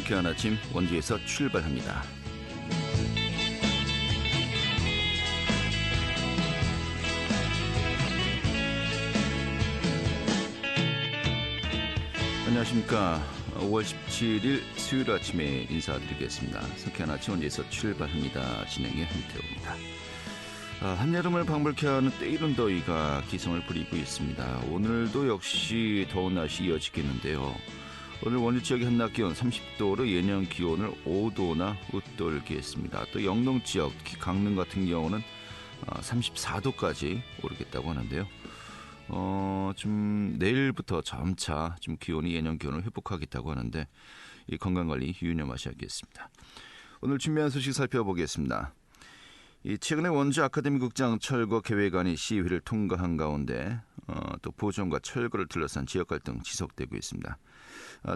상쾌한 아침 원주에서 출발합니다. 안녕하십니까. 5월 17일 수요일 아침에 인사드리겠습니다. 상쾌한 아침 원주에서 출발합니다. 진행의 한태호입니다. 한여름을 방불케 하는 때이른 더위가 기승을 부리고 있습니다. 오늘도 역시 더운 날씨 이어지겠는데요. 오늘 원주 지역의 한낮 기온 30도로 예년 기온을 5도나 웃돌게 했습니다. 또 영동 지역, 특히 강릉 같은 경우는 34도까지 오르겠다고 하는데요. 좀 내일부터 점차 좀 기온이 예년 기온을 회복하겠다고 하는데 이 건강관리 유념하셔야겠습니다. 오늘 준비한 소식 살펴보겠습니다. 최근에 원주 아카데미 극장 철거 계획안이 시의회를 통과한 가운데 또 보존과 철거를 둘러싼 지역 갈등 지속되고 있습니다.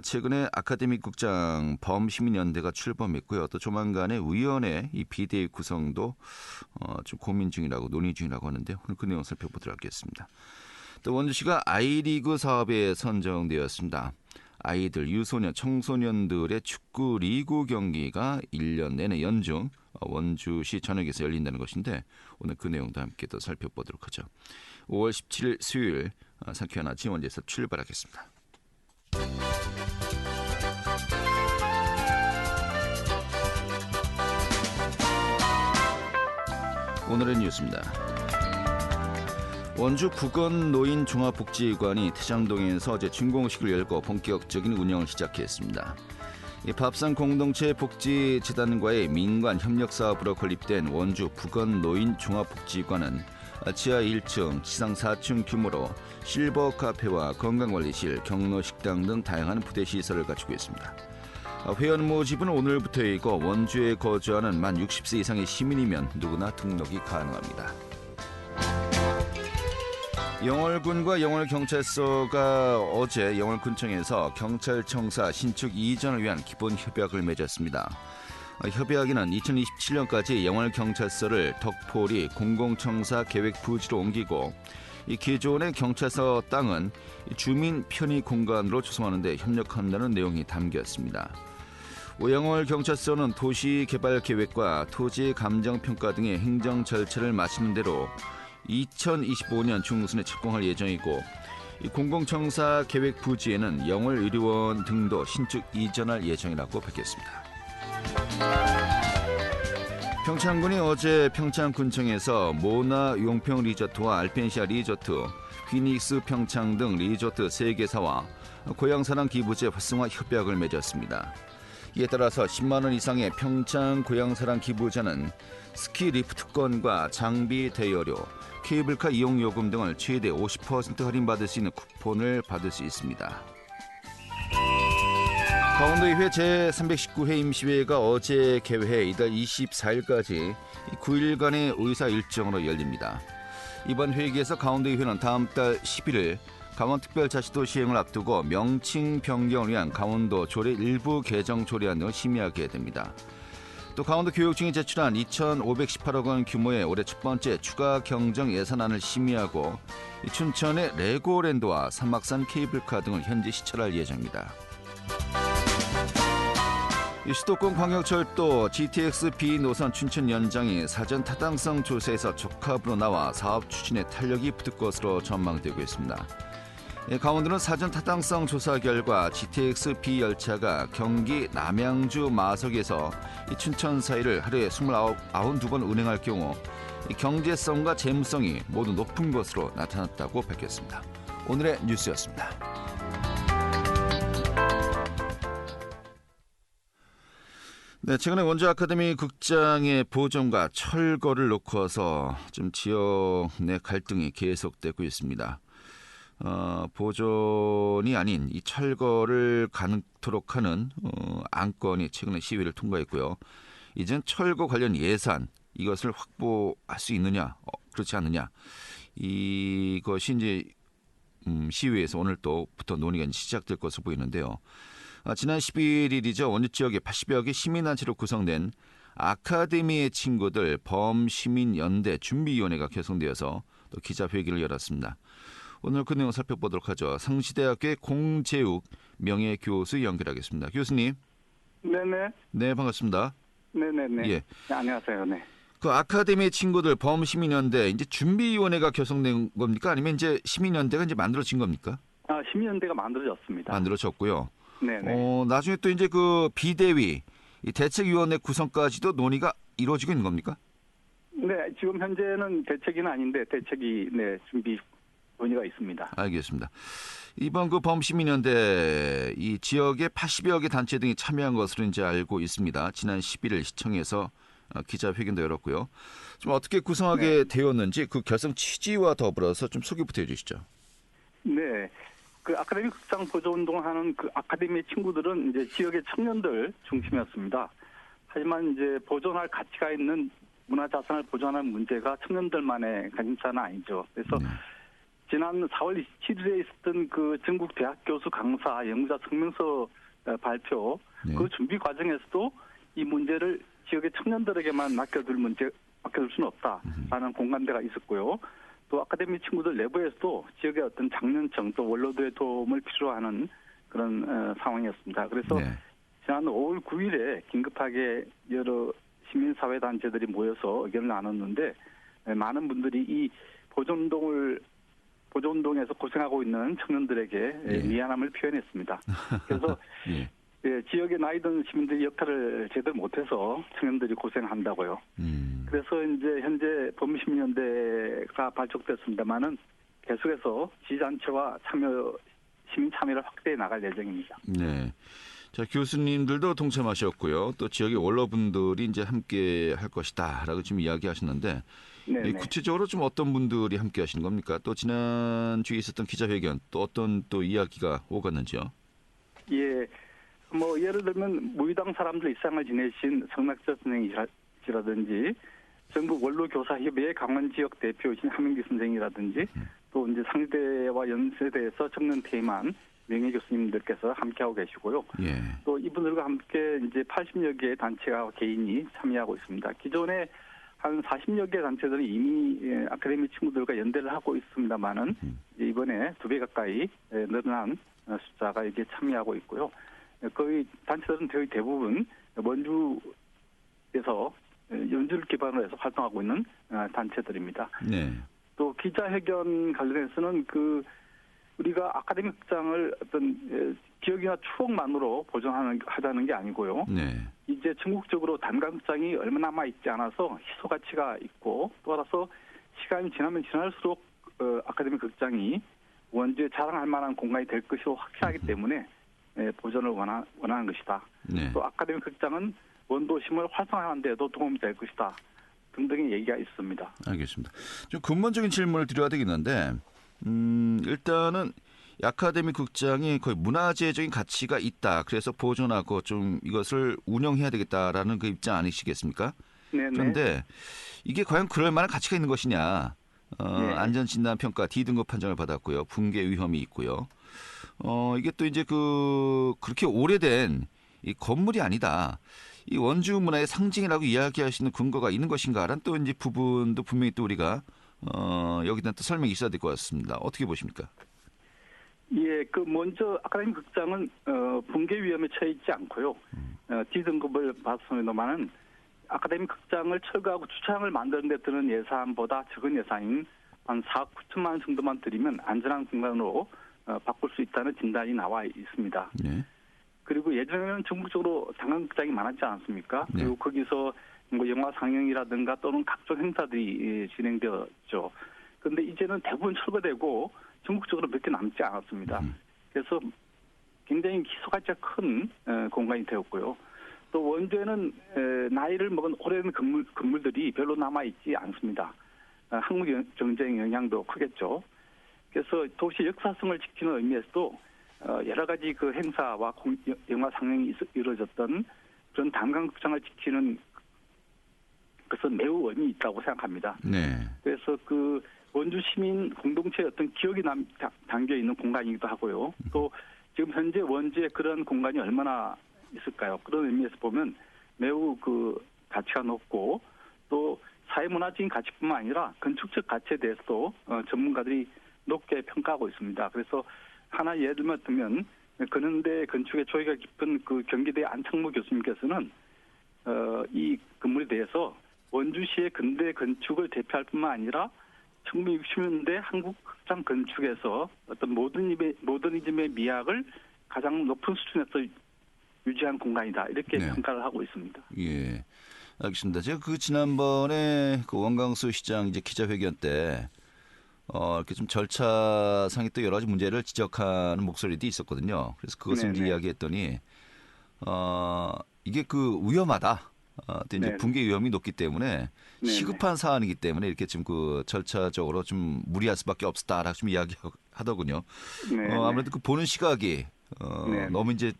최근에 아카데미 극장 범시민연대가 출범했고요. 또 조만간에 위원회 이 비대위 구성도 좀 고민 중이라고 논의 중이라고 하는데 오늘 그 내용 살펴보도록 하겠습니다. 또 원주시가 아이리그 사업에 선정되었습니다. 아이들, 유소년, 청소년들의 축구 리그 경기가 1년 내내 연중 원주시 전역에서 열린다는 것인데 오늘 그 내용도 함께 또 살펴보도록 하죠. 5월 17일 수요일 상쾌한 아침 원주에서 출발하겠습니다. 오늘의 뉴스입니다. 원주 부건노인종합복지관이 태장동에서 어제 준공식을 열고 본격적인 운영을 시작했습니다. 밥상 공동체 복지재단과의 민관 협력 사업으로 건립된 원주 부건노인종합복지관은 지하 1층, 지상 4층 규모로 실버 카페와 건강관리실, 경로식당 등 다양한 부대시설을 갖추고 있습니다. 회원 모집은 오늘부터이고 원주에 거주하는 만 60세 이상의 시민이면 누구나 등록이 가능합니다. 영월군과 영월경찰서가 어제 영월군청에서 경찰청사 신축 이전을 위한 기본 협약을 맺었습니다. 협약에는 2027년까지 영월경찰서를 덕포리 공공청사 계획 부지로 옮기고 이 기존의 경찰서 땅은 주민 편의 공간으로 조성하는 데 협력한다는 내용이 담겼습니다. 영월경찰서는 도시개발계획과 토지감정평가 등의 행정 절차를 마치는 대로 2025년 중순에 착공할 예정이고 이 공공청사 계획 부지에는 영월의료원 등도 신축 이전할 예정이라고 밝혔습니다. 평창군이 어제 평창군청에서 모나 용평 리조트와 알펜시아 리조트, 피닉스 평창 등 리조트 3개사와 고향사랑 기부제 활성화 협약을 맺었습니다. 이에 따라서 10만 원 이상의 평창 고향사랑 기부자는 스키 리프트권과 장비 대여료, 케이블카 이용 요금 등을 최대 50% 할인받을 수 있는 쿠폰을 받을 수 있습니다. 강원도의회 제319회 임시회가 어제 개회 이달 24일까지 9일간의 의사 일정으로 열립니다. 이번 회기에서 강원도의회는 다음 달 11일 강원특별자치도 시행을 앞두고 명칭 변경을 위한 강원도 조례 일부 개정 조례안 등을 심의하게 됩니다. 또 강원도교육청이 제출한 2,518억 원 규모의 올해 첫 번째 추가 경정 예산안을 심의하고 춘천의 레고랜드와 삼막산 케이블카 등을 현지 시찰할 예정입니다. 수도권 광역철도 GTX B 노선 춘천 연장이 사전 타당성 조사에서 적합으로 나와 사업 추진에 탄력이 붙을 것으로 전망되고 있습니다. 강원도는 사전 타당성 조사 결과 GTX B 열차가 경기 남양주 마석에서 춘천 사이를 하루에 92번 운행할 경우 경제성과 재무성이 모두 높은 것으로 나타났다고 밝혔습니다. 오늘의 뉴스였습니다. 네, 최근에 원주 아카데미 극장의 보존과 철거를 놓고서 좀 지역 내 갈등이 계속되고 있습니다. 보존이 아닌 이 철거를 가능토록 하는 안건이 최근에 시의회를 통과했고요. 이젠 철거 관련 예산 이것을 확보할 수 있느냐, 그렇지 않느냐 이것이 이제 시의회에서 오늘 또부터 논의가 시작될 것으로 보이는데요. 지난 11일이죠. 원주 지역에 80여 개 시민단체로 구성된 아카데미의 친구들 범시민연대 준비위원회가 결성되어서 또 기자회견을 열었습니다. 오늘 그 내용 살펴보도록 하죠. 상시대학교의 공재욱 명예교수 연결하겠습니다. 교수님. 네네. 네, 반갑습니다. 네네네. 예. 네, 안녕하세요. 네. 그 아카데미 친구들 범시민연대 이제 준비위원회가 결성된 겁니까? 아니면 이제 시민연대가 이제 만들어진 겁니까? 시민연대가 만들어졌습니다. 만들어졌고요. 네네. 나중에 또 이제 그 비대위, 이 대책위원회 구성까지도 논의가 이루어지고 있는 겁니까? 네, 지금 현재는 대책위는 아닌데 대책위 네, 준비 논의가 있습니다. 알겠습니다. 이번 그 범시민연대 이 지역에 80여 개 단체 등이 참여한 것으로 이제 알고 있습니다. 지난 11일 시청에서 기자회견도 열었고요. 좀 어떻게 구성하게 네. 되었는지 그 결성 취지와 더불어서 좀 소개부터 해주시죠. 네. 그 아카데미 극장 보조 운동을 하는 그 아카데미 친구들은 이제 지역의 청년들 중심이었습니다. 하지만 이제 보존할 가치가 있는 문화자산을 보존하는 문제가 청년들만의 관심사는 아니죠. 그래서 지난 4월 27일에 있었던 그 전국 대학 교수 강사 연구자 성명서 발표 네. 그 준비 과정에서도 이 문제를 지역의 청년들에게만 맡겨둘 수는 없다라는 공감대가 있었고요. 또 아카데미 친구들 내부에서도 지역의 어떤 장년층 또 원로들의 도움을 필요로 하는 그런 상황이었습니다. 그래서 네. 지난 5월 9일에 긴급하게 여러 시민사회단체들이 모여서 의견을 나눴는데 많은 분들이 이 보존운동에서 고생하고 있는 청년들에게 예. 미안함을 표현했습니다. 그래서 예. 지역의 나이 든 시민들이 역할을 제대로 못해서 청년들이 고생한다고요. 그래서 이제 현재 범시민연대가 발족됐습니다만은 계속해서 지자체와 시민 참여를 확대해 나갈 예정입니다. 네. 자, 교수님들도 동참하셨고요. 또 지역의 원로분들이 이제 함께 할 것이다라고 지금 이야기하셨는데 네네. 구체적으로 좀 어떤 분들이 함께 하시는 겁니까? 또 지난주에 있었던 기자회견 또 어떤 또 이야기가 오갔는지요? 예. 뭐 예를 들면 무의당 사람들 일상을 지내신 성낙철 선생이라든지 전국 원로교사협의회 강원 지역 대표이신 하민기 선생이라든지 또 이제 상대와 연세대에서 청년 퇴임한 명예 교수님들께서 함께하고 계시고요. 예. 또 이분들과 함께 이제 80여 개의 단체와 개인이 참여하고 있습니다. 기존에 한 40여 개 단체들은 이미 아카데미 친구들과 연대를 하고 있습니다만은 이번에 2배 가까이 늘어난 숫자가 이게 참여하고 있고요. 거의 단체들은 거의 대부분 원주에서 연주를 기반으로 해서 활동하고 있는 단체들입니다. 네. 또 기자회견 관련해서는 우리가 아카데미 극장을 어떤 기억이나 추억만으로 보존하자는 게 아니고요. 네. 이제 전국적으로 단관극장이 얼마 남아 있지 않아서 희소 가치가 있고 또 알아서 시간이 지나면 지날수록 아카데미 극장이 원주에 자랑할 만한 공간이 될 것으로 확실하기 때문에 보존을 원하는 것이다. 네. 또 아카데미 극장은 원도심을 활성화하는 데도 도움이 될 것이다. 등등의 얘기가 있습니다. 알겠습니다. 좀 근본적인 질문을 드려야 되겠는데 일단은 아카데미 극장이 거의 문화재적인 가치가 있다. 그래서 보존하고 좀 이것을 운영해야 되겠다라는 그 입장 아니시겠습니까? 네네. 그런데 이게 과연 그럴 만한 가치가 있는 것이냐? 네. 안전진단평가 D등급 판정을 받았고요. 붕괴 위험이 있고요. 이게 또 이제 그렇게 오래된 이 건물이 아니다. 이 원주 문화의 상징이라고 이야기하시는 근거가 있는 것인가라는 또 이제 부분도 분명히 또 우리가 여기다 또 설명이 있어야 될 것 같습니다. 어떻게 보십니까? 예, 먼저 아카데미 극장은 붕괴 위험에 처해 있지 않고요. D등급을 받았습니다만은 아카데미 극장을 철거하고 주차장을 만드는 데 드는 예산보다 적은 예산인 한 4억 9천만 원 정도만 들이면 안전한 공간으로 바꿀 수 있다는 진단이 나와 있습니다. 네. 그리고 예전에는 전국적으로 단관극장이 많았지 않습니까? 네. 그리고 거기서 뭐 영화 상영이라든가 또는 각종 행사들이 진행되었죠. 그런데 이제는 대부분 철거되고 전국적으로 몇 개 남지 않았습니다. 그래서 굉장히 희소가치가 큰 공간이 되었고요. 또 원주에는 나이를 먹은 오래된 건물들이 별로 남아있지 않습니다. 한국 경제의 영향도 크겠죠. 그래서 도시 역사성을 지키는 의미에서도 여러 가지 그 행사와 영화 상영이 이루어졌던 그런 단관극장을 지키는 것은 매우 의미 있다고 생각합니다. 네. 그래서 원주 시민 공동체의 어떤 기억이 담겨 있는 공간이기도 하고요. 또 지금 현재 원주에 그런 공간이 얼마나 있을까요? 그런 의미에서 보면 매우 가치가 높고 또 사회문화적인 가치뿐만 아니라 건축적 가치에 대해서도 전문가들이 높게 평가하고 있습니다. 그래서 하나 예를 들면 그런데 건축에 조예가 깊은 그 경기대 안창무 교수님께서는 이 건물에 대해서 원주시의 근대 건축을 대표할 뿐만 아니라 1960년대 한국 극장 건축에서 어떤 모더니즘의 미학을 가장 높은 수준에서 유지한 공간이다. 이렇게 네. 평가를 하고 있습니다. 예, 알겠습니다. 제가 그 지난번에 그 원광수 시장 이제 기자회견 때 이렇게 좀 절차상의 또 여러 가지 문제를 지적하는 목소리도 있었거든요. 그래서 그것을 이제 네네. 이야기했더니 이게 그 위험하다. 또 이제 네네. 붕괴 위험이 높기 때문에 네네. 시급한 사안이기 때문에 이렇게 좀 그 절차적으로 좀 무리할 수밖에 없었다라고 좀 이야기하더군요. 네네. 아무래도 그 보는 시각이 네네. 너무 이제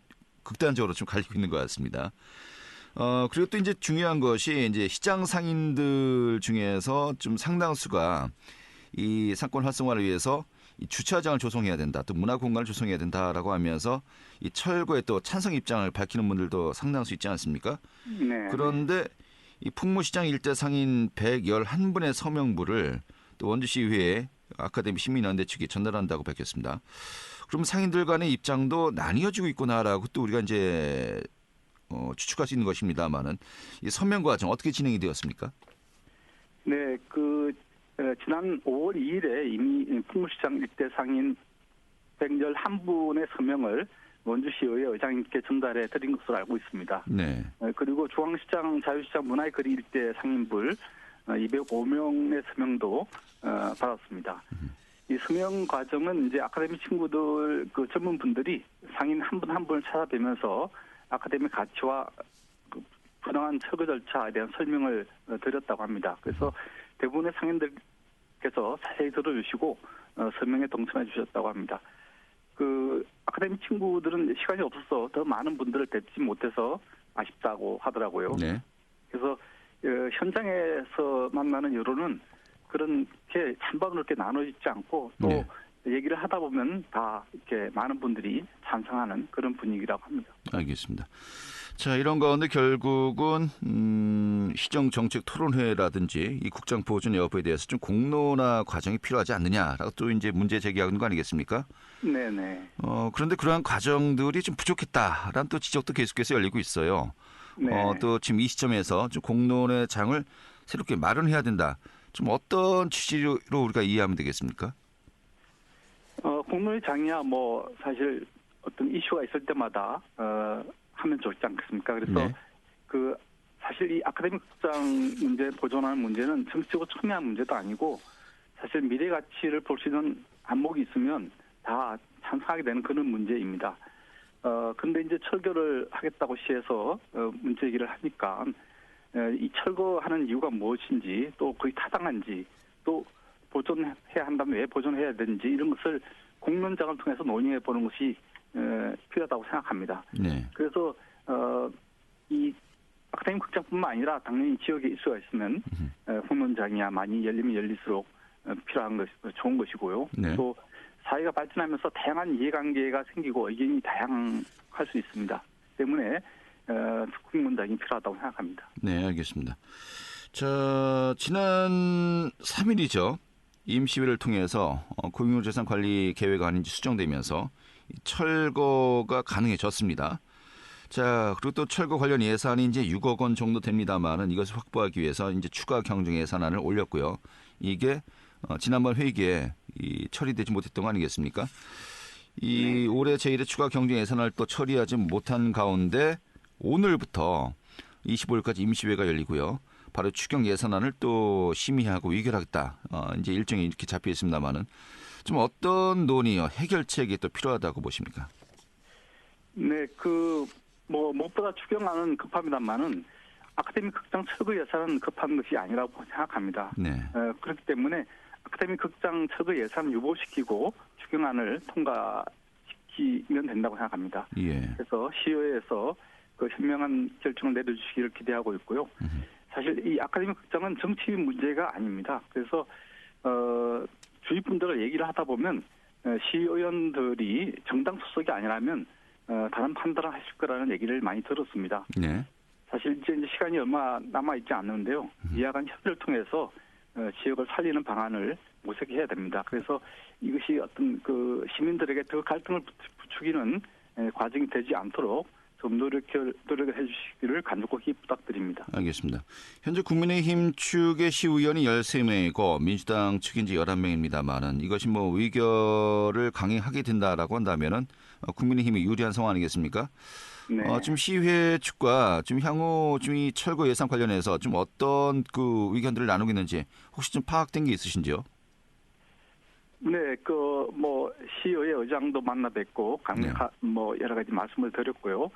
극단적으로 좀 갈리고 있는 것 같습니다. 그리고 또 이제 중요한 것이 이제 시장 상인들 중에서 좀 상당수가 이 상권 활성화를 위해서 이 주차장을 조성해야 된다, 또 문화 공간을 조성해야 된다라고 하면서 이 철거에 또 찬성 입장을 밝히는 분들도 상당수 있지 않습니까? 네네. 그런데 이 풍무시장 일대 상인 111분의 서명부를 또 원주시의회 아카데미 시민연대 측이 전달한다고 밝혔습니다. 그럼 상인들 간의 입장도 나뉘어지고 있구나라고 또 우리가 이제 추측할 수 있는 것입니다만은 이 서명 과정 어떻게 진행이 되었습니까? 네, 지난 5월 2일에 이미 풍무시장 일대 상인 111분의 서명을 원주시의회 의장님께 전달해 드린 것으로 알고 있습니다. 네. 그리고 중앙시장, 자유시장, 문화의 거리 일대 상인불 205명의 서명도 받았습니다. 이 서명 과정은 이제 아카데미 친구들 그 전문분들이 상인 한 분 한 분을 찾아뵈면서 아카데미 가치와 그 분명한 철거 절차에 대한 설명을 드렸다고 합니다. 그래서 대부분의 상인들께서 자세히 들어주시고 설명에 동참해 주셨다고 합니다. 그 아카데미 친구들은 시간이 없어서 더 많은 분들을 뵙지 못해서 아쉽다고 하더라고요. 네. 그래서 현장에서 만나는 여론은 그렇게 찬반 그렇게 나눠지지 않고 또 네. 얘기를 하다 보면 다 이렇게 많은 분들이 찬성하는 그런 분위기라고 합니다. 알겠습니다. 자, 이런 가운데 결국은 시정 정책 토론회라든지 이 국장 보존 여부에 대해서 좀 공론화 과정이 필요하지 않느냐라고 또 이제 문제 제기하는 거 아니겠습니까? 네네. 그런데 그러한 과정들이 좀 부족했다라는 또 지적도 계속해서 열리고 있어요. 네. 또 지금 이 시점에서 좀 공론의 장을 새롭게 마련해야 된다. 좀 어떤 취지로 우리가 이해하면 되겠습니까? 공론의 장이야 뭐 사실 어떤 이슈가 있을 때마다 하면 좋지 않겠습니까? 그래서 네. 사실 이 아카데미 극장 문제 보존하는 문제는 정치적으로 첨예한 문제도 아니고 사실 미래 가치를 볼 수 있는 안목이 있으면 다 찬성하게 되는 그런 문제입니다. 근데 이제 철거를 하겠다고 시에서 문제 제기를 하니까 이 철거하는 이유가 무엇인지 또 거의 타당한지 또 보존해야 한다면 왜 보존해야 되는지 이런 것을 공론장을 통해서 논의해 보는 것이 필요하다고 생각합니다. 네. 그래서 이 아카데미 극장뿐만 아니라 당연히 지역에 이슈가 있으면 공론장이야 많이 열리면 열릴수록 필요한 것 좋은 것이고요. 네. 또 사회가 발전하면서 다양한 이해관계가 생기고 의견이 다양할 수 있습니다. 때문에 공론장이 필요하다고 생각합니다. 네, 알겠습니다. 자, 지난 3일이죠. 임시회를 통해서 공유재산 관리 계획안이 수정되면서 철거가 가능해졌습니다. 자, 그리고 또 철거 관련 예산이 이제 6억 원 정도 됩니다만은 이것을 확보하기 위해서 이제 추가 경정 예산안을 올렸고요. 이게 지난번 회의기에 처리되지 못했던 거 아니겠습니까? 이 올해 제1회 추가 경정 예산을 또 처리하지 못한 가운데 오늘부터 25일까지 임시회가 열리고요. 바로 추경 예산안을 또 심의하고 의결하겠다. 이제 일정이 이렇게 잡혀 있습니다만은 좀 어떤 논의, 해결책이 또 필요하다고 보십니까? 네, 무엇보다 추경안은 급합니다만은 아카데미 극장 철거 예산은 급한 것이 아니라고 생각합니다. 네. 그렇기 때문에 아카데미 극장 철거 예산 유보시키고 추경안을 통과시키면 된다고 생각합니다. 예. 그래서 시의회에서 그 현명한 결정을 내려주시기를 기대하고 있고요. 사실 이 아카데미 극장은 정치 문제가 아닙니다. 그래서 주위 분들과 얘기를 하다 보면 시의원들이 정당 소속이 아니라면 다른 판단을 하실 거라는 얘기를 많이 들었습니다. 네. 사실 이제 시간이 얼마 남아 있지 않는데요. 이하간 협의를 통해서 지역을 살리는 방안을 모색해야 됩니다. 그래서 이것이 어떤 그 시민들에게 더 갈등을 부추기는 과정이 되지 않도록 좀 노력을 해주시기를 간곡히 부탁드립니다. 알겠습니다. 현재 국민의힘 측의 시의원이 13명이고 민주당 측이 이제 11명입니다만은 이것이 뭐 의결을 강행하게 된다라고 한다면은 국민의힘이 유리한 상황 아니겠습니까? 네. 지금 시의회 측과 지금 향후 좀 이 철거 예산 관련해서 좀 어떤 그 의견들을 나누고 있는지 혹시 좀 파악된 게 있으신지요? 네, 뭐 시의회 의장도 만나 뵙고 뭐 여러 가지 말씀을 드렸고요.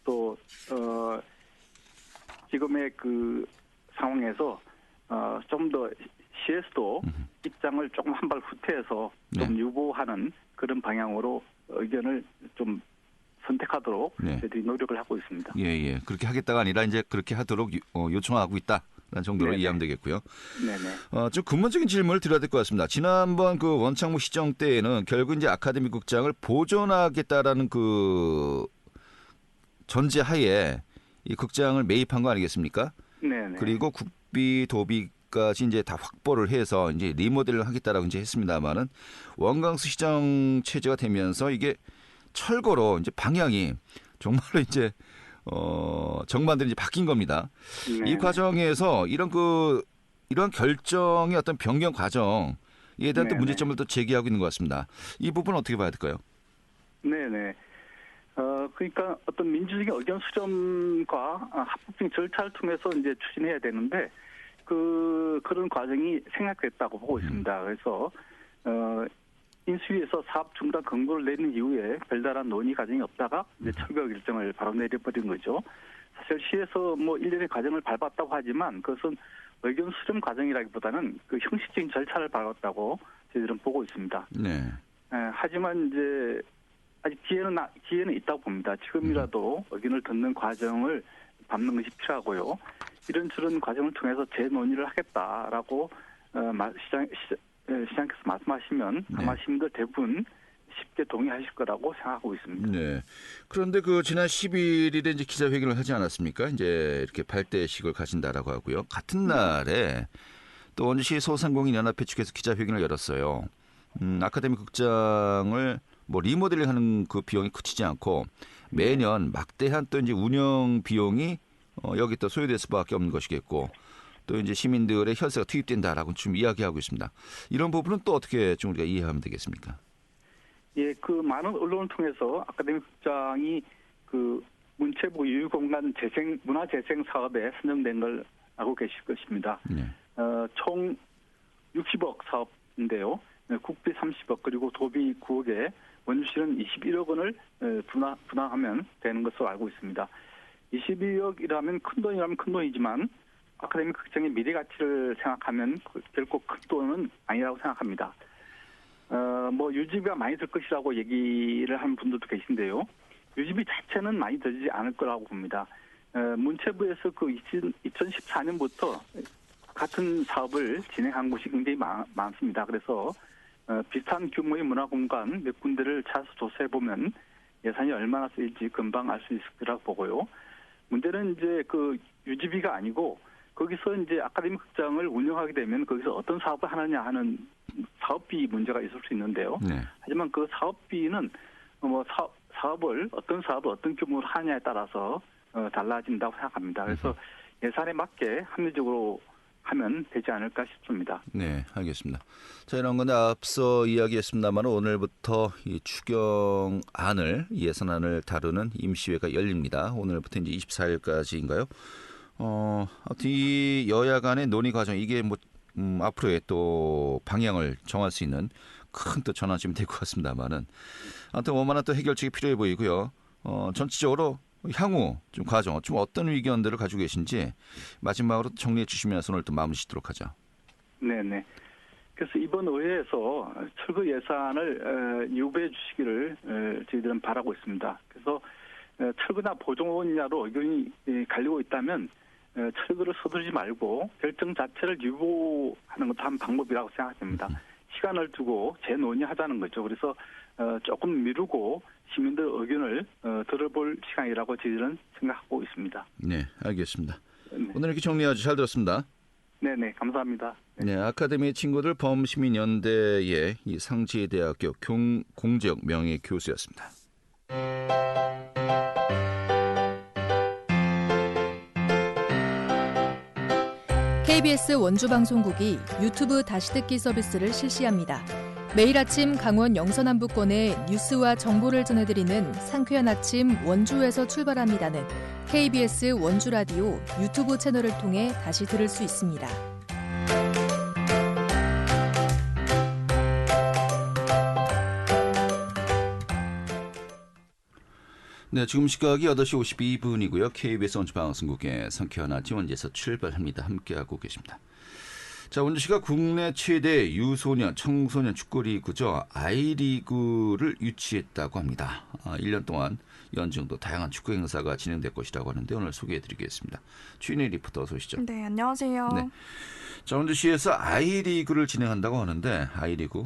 또 지금의 그 상황에서 좀 더 시에서도 입장을 조금 한 발 후퇴해서 좀 유보하는 그런 방향으로 의견을 좀 선택하도록 저희들이 노력을 하고 있습니다. 예. 그렇게 하겠다가 아니라 이제 그렇게 하도록 요청하고 있다. 라는 정도로 네네. 이해하면 되겠고요. 네네. 좀 근본적인 질문을 드려야 될 것 같습니다. 지난번 그 원창무 시정 때에는 결국 이제 아카데미 극장을 보존하겠다라는 그 전제하에 이 극장을 매입한 거 아니겠습니까? 네네. 그리고 국비, 도비까지 이제 다 확보를 해서 이제 리모델을 하겠다라고 이제 했습니다만은 원광수 시정 체제가 되면서 이게 철거로 이제 방향이 정말로 이제 정반대로 이제 바뀐 겁니다. 네네. 이 과정에서 이런 결정의 어떤 변경 과정에 대한 또 네네. 문제점을 또 제기하고 있는 것 같습니다. 이 부분은 어떻게 봐야 될까요? 네네. 그러니까 어떤 민주적인 의견 수렴과 합법적인 절차를 통해서 이제 추진해야 되는데 그런 과정이 생략됐다고 보고 있습니다. 그래서 인수위에서 사업 중단 권고를 내린 이후에 별다른 논의 과정이 없다가 이제 철거 결정을 바로 내려버린 거죠. 사실 시에서 뭐 일련의 과정을 밟았다고 하지만 그것은 의견 수렴 과정이라기보다는 그 형식적인 절차를 밟았다고 저희들은 보고 있습니다. 네. 하지만 이제 아직 기회는 있다고 봅니다. 지금이라도 의견을 듣는 과정을 밟는 것이 필요하고요. 이런저런 과정을 통해서 재논의를 하겠다라고 시장께서 말씀하시면 아마 시민들 대부분 쉽게 동의하실 거라고 생각하고 있습니다. 네. 그런데 그 지난 11일에 이제 기자회견을 하지 않았습니까? 이제 이렇게 발대식을 가진다라고 하고요. 같은 날에 또 원주시 소상공인연합회 측에서 기자회견을 열었어요. 아카데미 극장을 뭐 리모델링하는 그 비용이 그치지 않고 매년 막대한 또 이제 운영 비용이 여기 또 소요될 수밖에 없는 것이겠고 또 이제 시민들의 혈세가 투입된다라고 좀 이야기하고 있습니다. 이런 부분은 또 어떻게 좀 우리가 이해하면 되겠습니까? 예, 그 많은 언론을 통해서 아카데미 극장이 그 문체부 유휴공간 문화재생 사업에 선정된 걸 알고 계실 것입니다. 네. 총 60억 사업인데요. 국비 30억 그리고 도비 9억에 원주시는 21억 원을 분담하면 되는 것으로 알고 있습니다. 22억이라면 큰 돈이라면 큰 돈이지만 아카데미 극장의 미래 가치를 생각하면 결코 큰 돈은 아니라고 생각합니다. 뭐 유지비가 많이 들 것이라고 얘기를 하는 분들도 계신데요. 유지비 자체는 많이 들지 않을 거라고 봅니다. 문체부에서 그 2014년부터 같은 사업을 진행한 곳이 굉장히 많습니다. 그래서 비슷한 규모의 문화공간 몇 군데를 찾아서 조사해 보면 예산이 얼마나 쓰일지 금방 알 수 있을 거라고 보고요. 문제는 이제 그 유지비가 아니고 거기서 이제 아카데미 극장을 운영하게 되면 거기서 어떤 사업을 하느냐 하는 사업비 문제가 있을 수 있는데요. 네. 하지만 그 사업비는 뭐 사업을 어떤 규모로 하느냐에 따라서 달라진다고 생각합니다. 그래서 예산에 맞게 합리적으로 하면 되지 않을까 싶습니다. 네, 알겠습니다. 자, 이런 건데 앞서 이야기했습니다만 오늘부터 이 추경안을 예산안을 다루는 임시회가 열립니다. 오늘부터 이제 24일까지인가요? 아무튼 이 여야 간의 논의 과정 이게 뭐 앞으로의 또 방향을 정할 수 있는 큰 또 전환점이 될 것 같습니다만은 아무튼 원만한 또 해결책이 필요해 보이고요. 전체적으로 향후 좀 과정, 좀 어떤 의견들을 가지고 계신지 마지막으로 정리해 주시면서 오늘 또 마무리 짓도록 하죠. 네네. 그래서 이번 의회에서 철거 예산을 유보해 주시기를 저희들은 바라고 있습니다. 그래서 철거나 보존이냐로 의견이 갈리고 있다면 철거를 서두르지 말고 결정 자체를 유보하는 것도 한 방법이라고 생각됩니다. 시간을 두고 재논의하자는 거죠. 그래서 조금 미루고 시민들 의견을 들어볼 시간이라고 저희들은 생각하고 있습니다. 네, 알겠습니다. 네. 오늘 이렇게 정리하죠. 잘 들었습니다. 네네, 감사합니다. 네, 아카데미 친구들 범시민연대의 이 상지대학교 공재혁 명예교수였습니다. KBS 원주방송국이 유튜브 다시 듣기 서비스를 실시합니다. 매일 아침 강원 영서남부권의 뉴스와 정보를 전해드리는 상쾌한 아침 원주에서 출발합니다는 KBS 원주라디오 유튜브 채널을 통해 다시 들을 수 있습니다. 네, 지금 시각이 8시 52분이고요. KBS 원주방송국의 상쾌한 아침 원주에서 출발합니다. 함께하고 계십니다. 자, 원주시가 국내 최대 유소년, 청소년 축구리그죠. 아이리그를 유치했다고 합니다. 1년 동안 연중도 다양한 축구 행사가 진행될 것이라고 하는데 오늘 소개해드리겠습니다. 최인희 리포터 어서 오시죠. 네, 안녕하세요. 네. 자, 원주시에서 아이리그를 진행한다고 하는데 아이리그,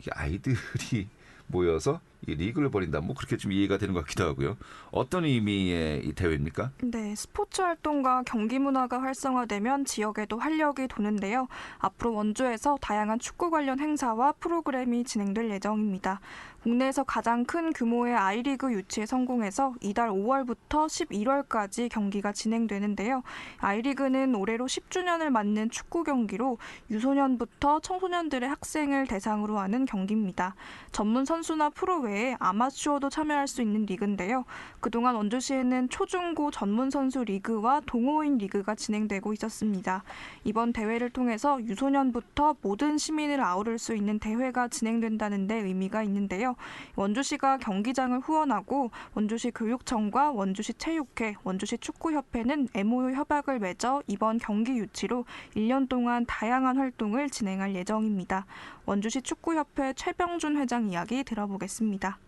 이게 아이들이 모여서 이 리그를 벌인다. 뭐 그렇게 좀 이해가 되는 것 같기도 하고요. 어떤 의미의 이 대회입니까? 네, 스포츠 활동과 경기 문화가 활성화되면 지역에도 활력이 도는데요. 앞으로 원주에서 다양한 축구 관련 행사와 프로그램이 진행될 예정입니다. 국내에서 가장 큰 규모의 아이리그 유치에 성공해서 이달 5월부터 11월까지 경기가 진행되는데요. 아이리그는 올해로 10주년을 맞는 축구 경기로 유소년부터 청소년들의 학생을 대상으로 하는 경기입니다. 전문 선수나 프로 외에 아마추어도 참여할 수 있는 리그인데요. 그동안 원주시에는 초중고 전문 선수 리그와 동호인 리그가 진행되고 있었습니다. 이번 대회를 통해서 유소년부터 모든 시민을 아우를 수 있는 대회가 진행된다는 데 의미가 있는데요. 원주시가 경기장을 후원하고 원주시 교육청과 원주시 체육회, 원주시 축구협회는 MOU 협약을 맺어 이번 경기 유치로 1년 동안 다양한 활동을 진행할 예정입니다. 원주시 축구협회 최병준 회장 이야기 들어보겠습니다.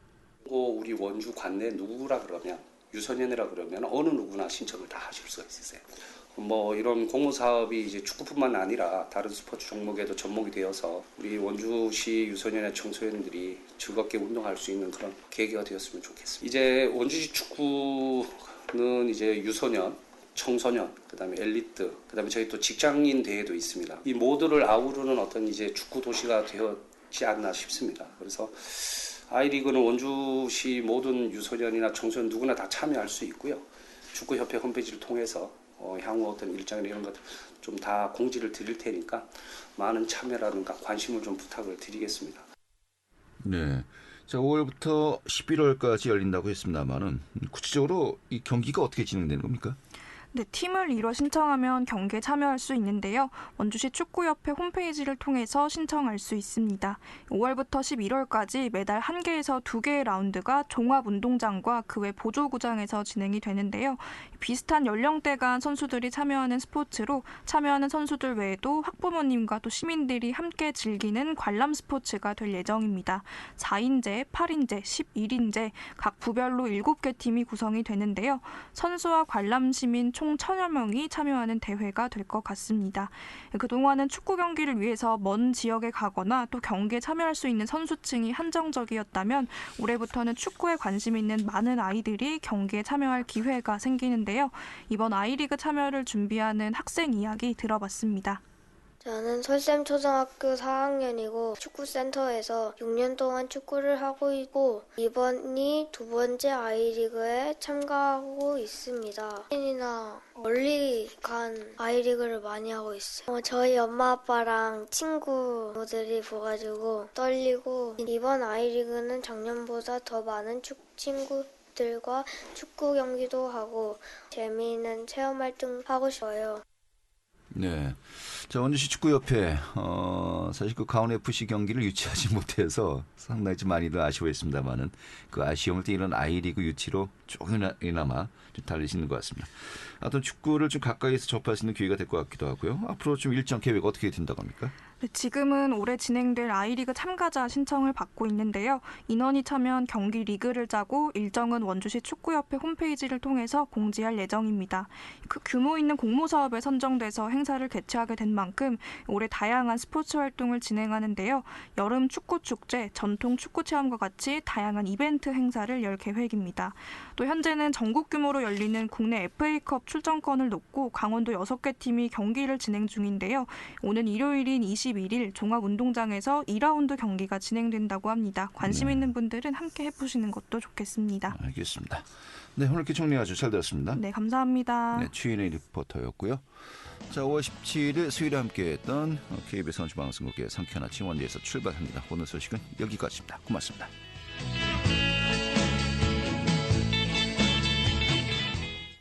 우리 원주 관내 누구라 그러면 유소년이라 그러면 어느 누구나 신청을 다 하실 수가 있으세요. 뭐 이런 공모 사업이 이제 축구뿐만 아니라 다른 스포츠 종목에도 접목이 되어서 우리 원주시 유소년의 청소년들이 즐겁게 운동할 수 있는 그런 계기가 되었으면 좋겠습니다. 이제 원주시 축구는 이제 유소년, 청소년, 그다음에 엘리트, 그다음에 저희 또 직장인 대회도 있습니다. 이 모두를 아우르는 어떤 이제 축구 도시가 되었지 않나 싶습니다. 그래서 아이리그는 원주시 모든 유소년이나 청소년 누구나 다 참여할 수 있고요. 축구협회 홈페이지를 통해서 향후 어떤 일정이나 이런 것들 좀 다 공지를 드릴 테니까 많은 참여라든가 관심을 좀 부탁을 드리겠습니다. 네. 자, 5월부터 11월까지 열린다고 했습니다만은 구체적으로 이 경기가 어떻게 진행되는 겁니까? 네, 팀을 이뤄 신청하면 경기에 참여할 수 있는데요. 원주시 축구협회 홈페이지를 통해서 신청할 수 있습니다. 5월부터 11월까지 매달 1개에서 2개의 라운드가 종합운동장과 그 외 보조구장에서 진행이 되는데요. 비슷한 연령대 간 선수들이 참여하는 스포츠로 참여하는 선수들 외에도 학부모님과 또 시민들이 함께 즐기는 관람 스포츠가 될 예정입니다. 4인제, 8인제, 11인제 각 부별로 7개 팀이 구성이 되는데요. 선수와 관람 시민 총 1,000여 명이 참여하는 대회가 될 것 같습니다. 그동안은 축구 경기를 위해서 먼 지역에 가거나 또 경기에 참여할 수 있는 선수층이 한정적이었다면 올해부터는 축구에 관심 있는 많은 아이들이 경기에 참여할 기회가 생기는데요. 이번 아이리그 참여를 준비하는 학생 이야기 들어봤습니다. 저는 설샘 초등학교 4학년이고 축구센터에서 6년 동안 축구를 하고 있고 이번이 2번째 아이리그에 참가하고 있습니다. 이나 멀리 간 아이리그를 많이 하고 있어요. 저희 엄마 아빠랑 친구들이 보가지고 떨리고 이번 아이리그는 작년보다 더 많은 친구들과 축구 경기도 하고 재미있는 체험 활동 하고 싶어요. 네. 자, 원주시 축구협회, 사실 그 강원FC 경기를 유치하지 못해서 상당히 좀 많이들 아쉬워했습니다만은 그 아쉬움을 또 이런 아이리그 유치로 조금이나마 좀 달래시는 것 같습니다. 하여튼 축구를 좀 가까이서 접할 수 있는 기회가 될 것 같기도 하고요. 앞으로 좀 일정 계획 어떻게 된다고 합니까? 네, 지금은 올해 진행될 아이리그 참가자 신청을 받고 있는데요. 인원이 차면 경기 리그를 짜고 일정은 원주시 축구협회 홈페이지를 통해서 공지할 예정입니다. 그 규모 있는 공모 사업에 선정돼서 행사를 개최하게 된다. 만큼 올해 다양한 스포츠 활동을 진행하는데요. 여름 축구 축제, 전통 축구 체험과 같이 다양한 이벤트 행사를 열 계획입니다. 또 현재는 전국 규모로 열리는 국내 FA컵 출전권을 놓고 강원도 6개 팀이 경기를 진행 중인데요. 오는 일요일인 21일 종합운동장에서 2라운드 경기가 진행된다고 합니다. 관심 있는 분들은 함께 해보시는 것도 좋겠습니다. 알겠습니다. 네, 오늘 이렇게 정리 아주 잘 들었습니다. 네, 감사합니다. 네, 최인의 리포터였고요. 자, 5월 17일 수요일에 함께했던 KBS 원주방송국의 상쾌한 아침 원주에서 출발합니다. 오늘 소식은 여기까지입니다. 고맙습니다.